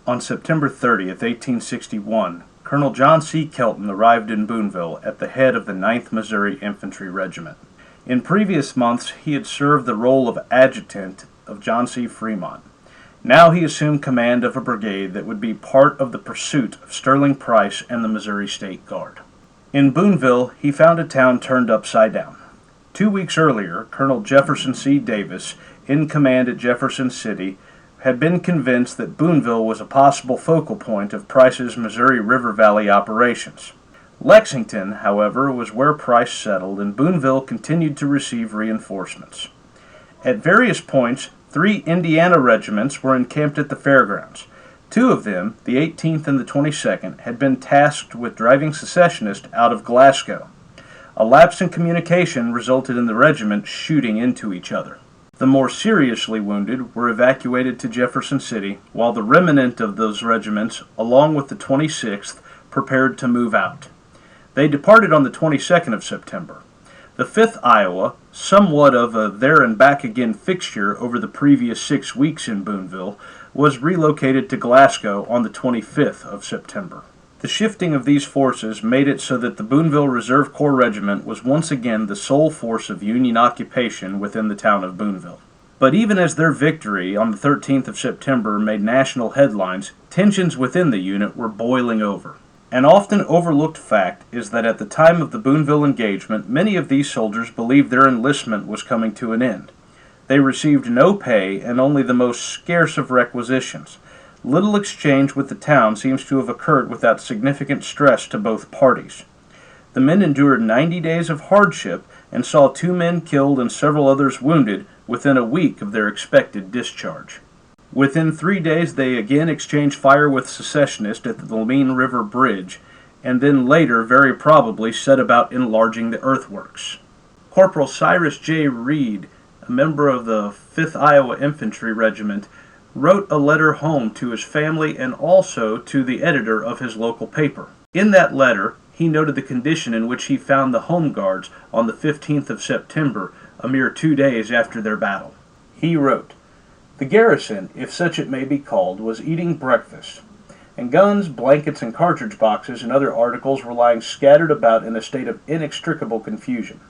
On September 30th, 1861, Colonel John C. Kelton arrived in Boonville at the head of the 9th Missouri Infantry Regiment. In previous months, he had served the role of adjutant of John C. Fremont. Now he assumed command of a brigade that would be part of the pursuit of Sterling Price and the Missouri State Guard. In Boonville, he found a town turned upside down. 2 weeks earlier, Colonel Jefferson C. Davis, in command at Jefferson City, had been convinced that Boonville was a possible focal point of Price's Missouri River Valley operations. Lexington, however, was where Price settled, and Boonville continued to receive reinforcements. At various points, 3 Indiana regiments were encamped at the fairgrounds. 2 of them, the 18th and the 22nd, had been tasked with driving secessionists out of Glasgow. A lapse in communication resulted in the regiments shooting into each other. The more seriously wounded were evacuated to Jefferson City, while the remnant of those regiments, along with the 26th, prepared to move out. They departed on the 22nd of September. The 5th Iowa, somewhat of a there-and-back-again fixture over the previous 6 weeks in Boonville, was relocated to Glasgow on the 25th of September. The shifting of these forces made it so that the Boonville Reserve Corps Regiment was once again the sole force of Union occupation within the town of Boonville. But even as their victory on the 13th of September made national headlines, tensions within the unit were boiling over. An often overlooked fact is that at the time of the Boonville engagement, many of these soldiers believed their enlistment was coming to an end. They received no pay and only the most scarce of requisitions. Little exchange with the town seems to have occurred without significant stress to both parties. The men endured 90 days of hardship and saw 2 men killed and several others wounded within a week of their expected discharge. Within 3 days they again exchanged fire with secessionists at the Lamine River Bridge, and then later very probably set about enlarging the earthworks. Corporal Cyrus J. Reed, a member of the 5th Iowa Infantry Regiment, wrote a letter home to his family and also to the editor of his local paper. In that letter, he noted the condition in which he found the Home Guards on the 15th of September, a mere 2 days after their battle. He wrote, "The garrison, if such it may be called, was eating breakfast, and guns, blankets, and cartridge boxes and other articles were lying scattered about in a state of inextricable confusion.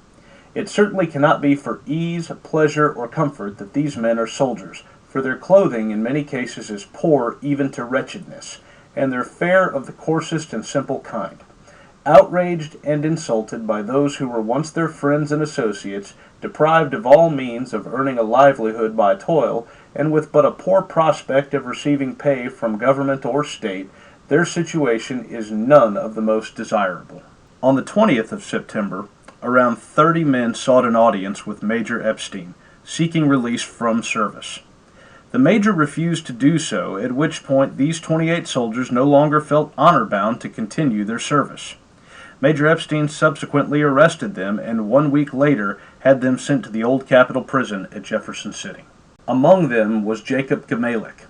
It certainly cannot be for ease, pleasure, or comfort that these men are soldiers, for their clothing in many cases is poor even to wretchedness, and their fare of the coarsest and simple kind. Outraged and insulted by those who were once their friends and associates, deprived of all means of earning a livelihood by toil, and with but a poor prospect of receiving pay from government or state, their situation is none of the most desirable." On the 20th of September, around 30 men sought an audience with Major Epstein, seeking release from service. The major refused to do so, at which point these 28 soldiers no longer felt honor-bound to continue their service. Major Epstein subsequently arrested them and 1 week later had them sent to the old Capitol Prison at Jefferson City. Among them was Jacob Gamalick,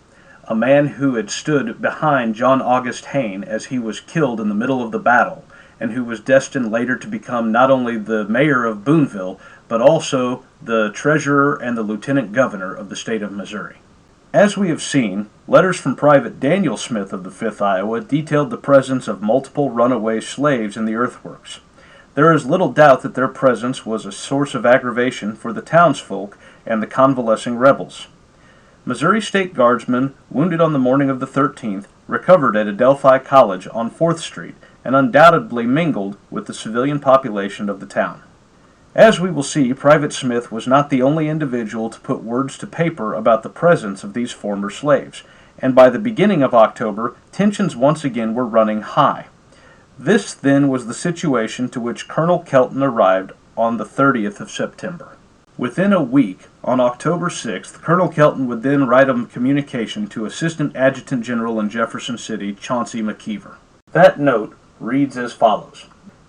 a man who had stood behind John August Hayne as he was killed in the middle of the battle, and who was destined later to become not only the mayor of Boonville, but also the treasurer and the lieutenant governor of the state of Missouri. As we have seen, letters from Private Daniel Smith of the 5th Iowa detailed the presence of multiple runaway slaves in the earthworks. There is little doubt that their presence was a source of aggravation for the townsfolk and the convalescing rebels. Missouri State Guardsmen, wounded on the morning of the 13th, recovered at Adelphi College on 4th Street and undoubtedly mingled with the civilian population of the town. As we will see, Private Smith was not the only individual to put words to paper about the presence of these former slaves, and by the beginning of October, tensions once again were running high. This, then, was the situation to which Colonel Kelton arrived on the 30th of September. Within a week, on October 6th, Colonel Kelton would then write a communication to Assistant Adjutant General in Jefferson City, Chauncey McKeever. That note reads as follows.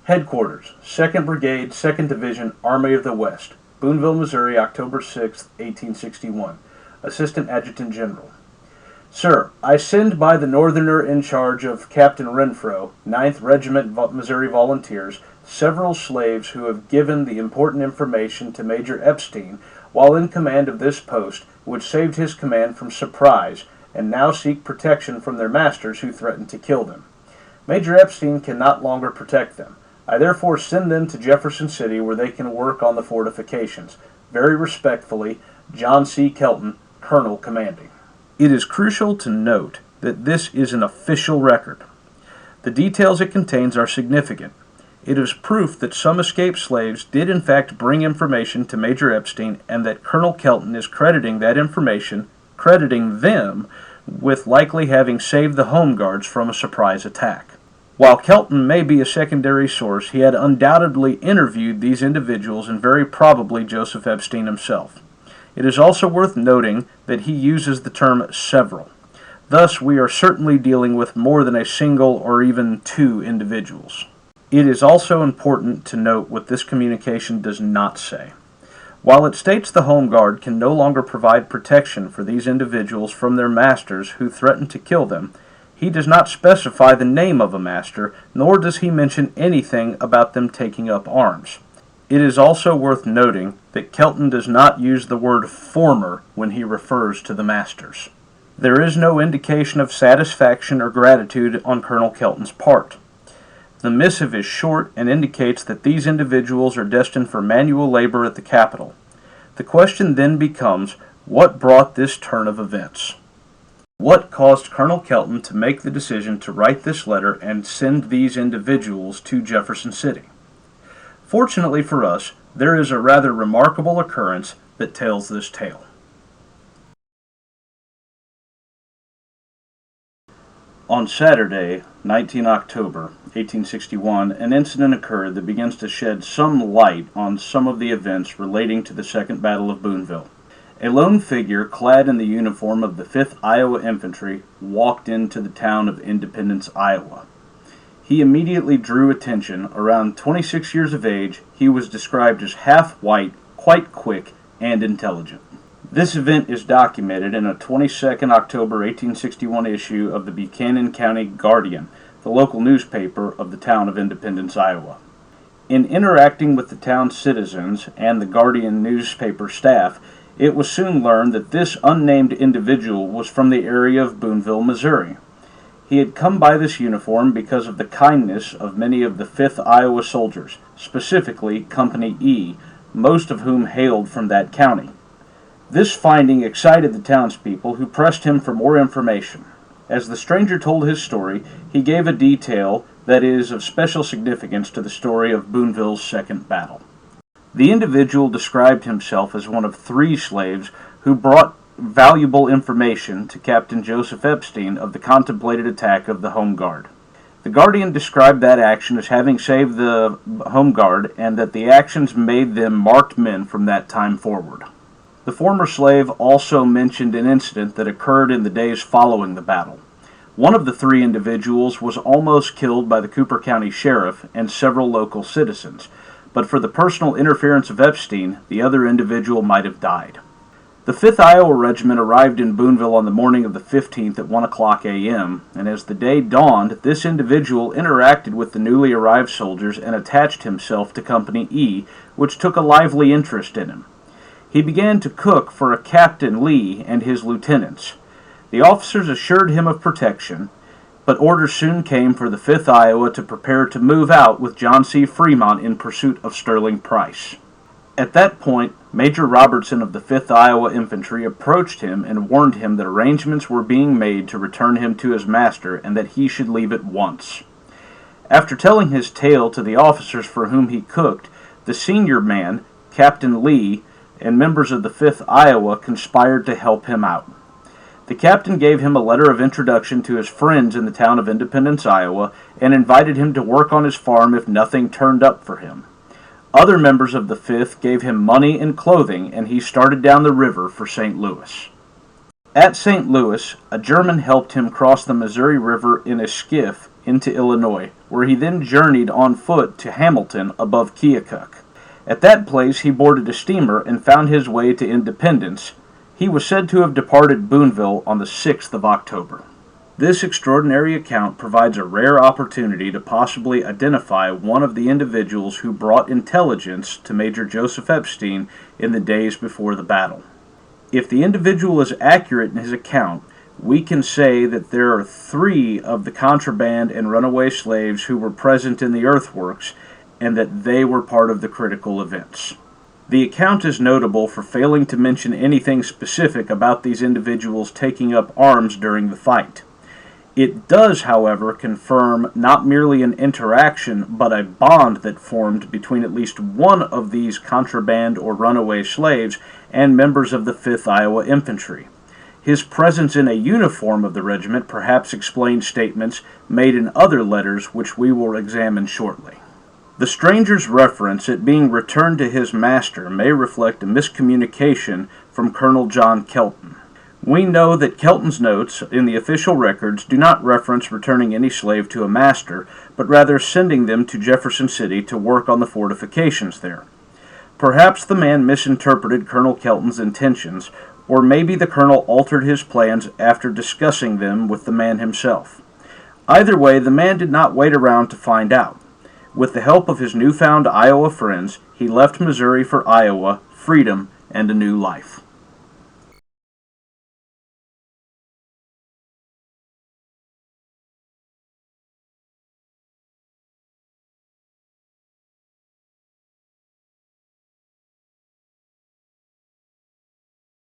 Headquarters, 2nd Brigade, 2nd Division, Army of the West, Boonville, Missouri, October 6, 1861. Assistant Adjutant General. Sir, I send by the Northerner in charge of Captain Renfro, 9th Regiment Missouri Volunteers, several slaves who have given the important information to Major Epstein while in command of this post, which saved his command from surprise, and now seek protection from their masters who threaten to kill them. Major Epstein can not longer protect them. I therefore send them to Jefferson City where they can work on the fortifications. Very respectfully, John C. Kelton, Colonel Commanding. It is crucial to note that this is an official record. The details it contains are significant. It is proof that some escaped slaves did in fact bring information to Major Epstein and that Colonel Kelton is crediting that information, crediting them, with likely having saved the Home Guards from a surprise attack. While Kelton may be a secondary source, he had undoubtedly interviewed these individuals and very probably Joseph Epstein himself. It is also worth noting that he uses the term several. Thus, we are certainly dealing with more than a single or even two individuals. It is also important to note what this communication does not say. While it states the Home Guard can no longer provide protection for these individuals from their masters who threaten to kill them, he does not specify the name of a master, nor does he mention anything about them taking up arms. It is also worth noting that Kelton does not use the word former when he refers to the masters. There is no indication of satisfaction or gratitude on Colonel Kelton's part. The missive is short and indicates that these individuals are destined for manual labor at the Capitol. The question then becomes, what brought this turn of events? What caused Colonel Kelton to make the decision to write this letter and send these individuals to Jefferson City? Fortunately for us, there is a rather remarkable occurrence that tells this tale. On Saturday, 19 October 1861, an incident occurred that begins to shed some light on some of the events relating to the Second Battle of Boonville. A lone figure clad in the uniform of the 5th Iowa Infantry walked into the town of Independence, Iowa. He immediately drew attention. Around 26 years of age, he was described as half-white, quite quick, and intelligent. This event is documented in a 22nd October 1861 issue of the Buchanan County Guardian, the local newspaper of the town of Independence, Iowa. In interacting with the town's citizens and the Guardian newspaper staff, it was soon learned that this unnamed individual was from the area of Boonville, Missouri. He had come by this uniform because of the kindness of many of the 5th Iowa soldiers, specifically Company E, most of whom hailed from that county. This finding excited the townspeople, who pressed him for more information. As the stranger told his story, he gave a detail that is of special significance to the story of Boonville's second battle. The individual described himself as one of 3 slaves who brought valuable information to Captain Joseph Epstein of the contemplated attack of the Home Guard. The Guardian described that action as having saved the Home Guard and that the actions made them marked men from that time forward. The former slave also mentioned an incident that occurred in the days following the battle. One of the 3 individuals was almost killed by the Cooper County Sheriff and several local citizens, but for the personal interference of Epstein, the other individual might have died. The 5th Iowa Regiment arrived in Boonville on the morning of the 15th at 1 o'clock a.m., and as the day dawned, this individual interacted with the newly arrived soldiers and attached himself to Company E, which took a lively interest in him. He began to cook for a Captain Lee and his lieutenants. The officers assured him of protection, but orders soon came for the 5th Iowa to prepare to move out with John C. Fremont in pursuit of Sterling Price. At that point, Major Robertson of the 5th Iowa Infantry approached him and warned him that arrangements were being made to return him to his master and that he should leave at once. After telling his tale to the officers for whom he cooked, the senior man, Captain Lee, and members of the 5th Iowa conspired to help him out. The captain gave him a letter of introduction to his friends in the town of Independence, Iowa, and invited him to work on his farm if nothing turned up for him. Other members of the 5th gave him money and clothing, and he started down the river for St. Louis. At St. Louis, a German helped him cross the Missouri River in a skiff into Illinois, where he then journeyed on foot to Hamilton above Keokuk. At that place he boarded a steamer and found his way to Independence. He was said to have departed Boonville on the 6th of October. This extraordinary account provides a rare opportunity to possibly identify one of the individuals who brought intelligence to Major Joseph Epstein in the days before the battle. If the individual is accurate in his account, we can say that there are 3 of the contraband and runaway slaves who were present in the earthworks, and that they were part of the critical events. The account is notable for failing to mention anything specific about these individuals taking up arms during the fight. It does, however, confirm not merely an interaction, but a bond that formed between at least one of these contraband or runaway slaves and members of the 5th Iowa Infantry. His presence in a uniform of the regiment perhaps explains statements made in other letters which we will examine shortly. The stranger's reference at being returned to his master may reflect a miscommunication from Colonel John Kelton. We know that Kelton's notes in the official records do not reference returning any slave to a master, but rather sending them to Jefferson City to work on the fortifications there. Perhaps the man misinterpreted Colonel Kelton's intentions, or maybe the colonel altered his plans after discussing them with the man himself. Either way, the man did not wait around to find out. With the help of his newfound Iowa friends, he left Missouri for Iowa, freedom, and a new life.